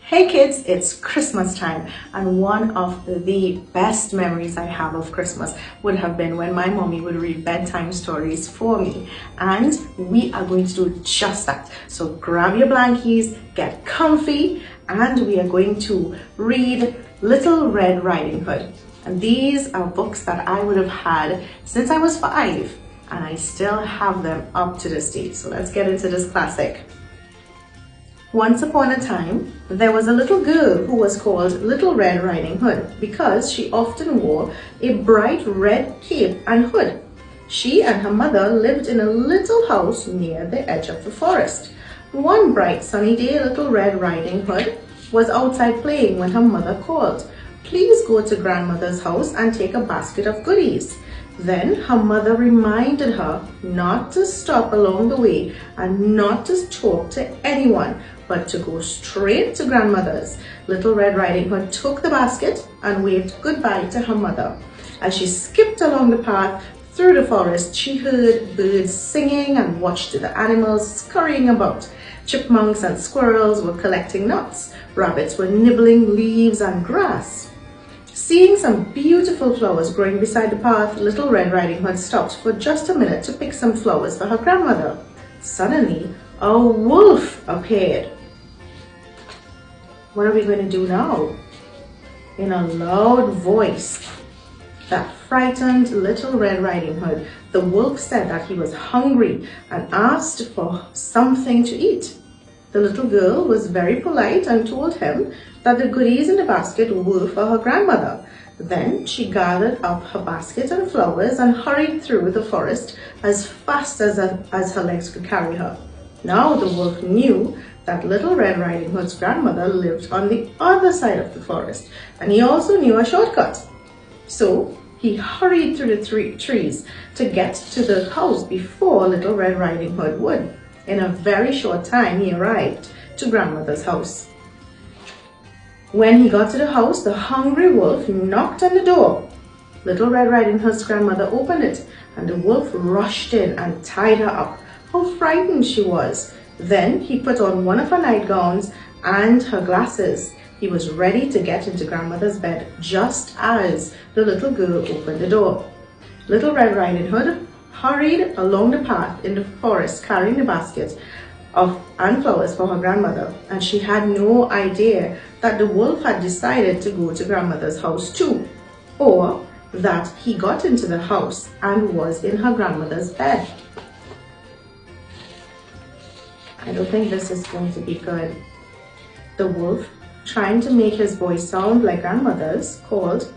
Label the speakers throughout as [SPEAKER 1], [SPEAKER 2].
[SPEAKER 1] Hey kids, it's Christmas time, and one of the best memories I have of Christmas would have been when my mommy would read bedtime stories for me, and we are going to do just that. So grab your blankies, get comfy, and we are going to read Little Red Riding Hood. And these are books that I would have had since I was 5, and I still have them up to this day. So let's get into this classic. Once upon a time, there was a little girl who was called Little Red Riding Hood because she often wore a bright red cape and hood. She and her mother lived in a little house near the edge of the forest. One bright sunny day, Little Red Riding Hood was outside playing when her mother called, "Please go to grandmother's house and take a basket of goodies." Then her mother reminded her not to stop along the way and not to talk to anyone, but to go straight to grandmother's. Little Red Riding Hood took the basket and waved goodbye to her mother. As she skipped along the path through the forest, she heard birds singing and watched the animals scurrying about. Chipmunks and squirrels were collecting nuts. Rabbits were nibbling leaves and grass. Seeing some beautiful flowers growing beside the path, Little Red Riding Hood stopped for just a minute to pick some flowers for her grandmother. Suddenly, a wolf appeared. What are we going to do now? In a loud voice that frightened Little Red Riding Hood, the wolf said that he was hungry and asked for something to eat. The little girl was very polite and told him that the goodies in the basket were for her grandmother. Then she gathered up her basket and flowers and hurried through the forest as fast as her legs could carry her. Now the wolf knew that Little Red Riding Hood's grandmother lived on the other side of the forest, and he also knew a shortcut. So he hurried through the trees to get to the house before Little Red Riding Hood would. In a very short time, he arrived to grandmother's house. When he got to the house, the hungry wolf knocked on the door. Little Red Riding Hood's grandmother opened it, and the wolf rushed in and tied her up. How frightened she was! Then he put on one of her nightgowns and her glasses. He was ready to get into grandmother's bed just as the little girl opened the door. Little Red Riding Hood hurried along the path in the forest carrying the basket and flowers for her grandmother, and she had no idea that the wolf had decided to go to grandmother's house too, or that he got into the house and was in her grandmother's bed. I don't think this is going to be good. The wolf, trying to make his voice sound like grandmother's, called,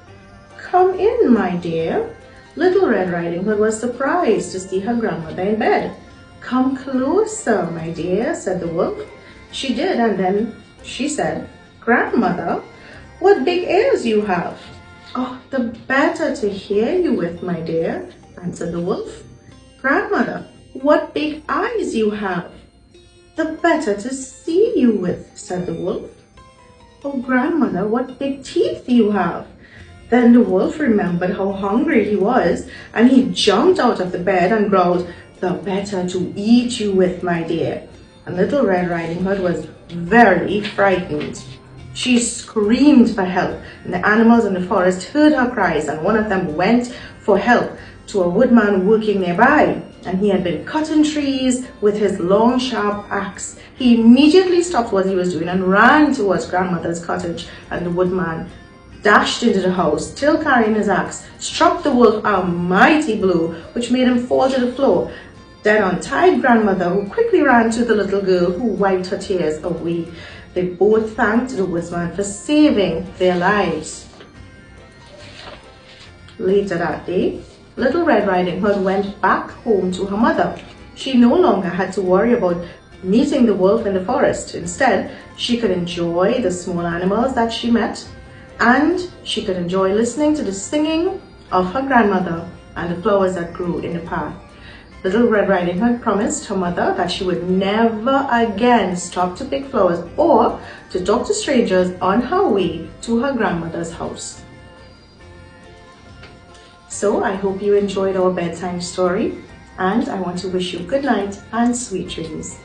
[SPEAKER 1] "Come in, my dear." Little Red Riding Hood was surprised to see her grandmother in bed. "Come closer, my dear," said the wolf. She did, and then she said, "Grandmother, what big ears you have." "Oh, the better to hear you with, my dear," answered the wolf. "Grandmother, what big eyes you have." "The better to see you with," said the wolf. "Oh, grandmother, what big teeth you have." Then the wolf remembered how hungry he was, and he jumped out of the bed and growled, "The better to eat you with, my dear." And Little Red Riding Hood was very frightened. She screamed for help, and the animals in the forest heard her cries, and one of them went for help to a woodman working nearby, and he had been cutting trees with his long sharp axe. He immediately stopped what he was doing and ran towards grandmother's cottage, and the woodman dashed into the house, still carrying his axe, struck the wolf a mighty blow, which made him fall to the floor, then untied grandmother, who quickly ran to the little girl, who wiped her tears away. They both thanked the woodsman for saving their lives. Later that day, Little Red Riding Hood went back home to her mother. She no longer had to worry about meeting the wolf in the forest. Instead, she could enjoy the small animals that she met, and she could enjoy listening to the singing of her grandmother and the flowers that grew in the path. Little Red Riding Hood promised her mother that she would never again stop to pick flowers or to talk to strangers on her way to her grandmother's house. So I hope you enjoyed our bedtime story, and I want to wish you good night and sweet dreams.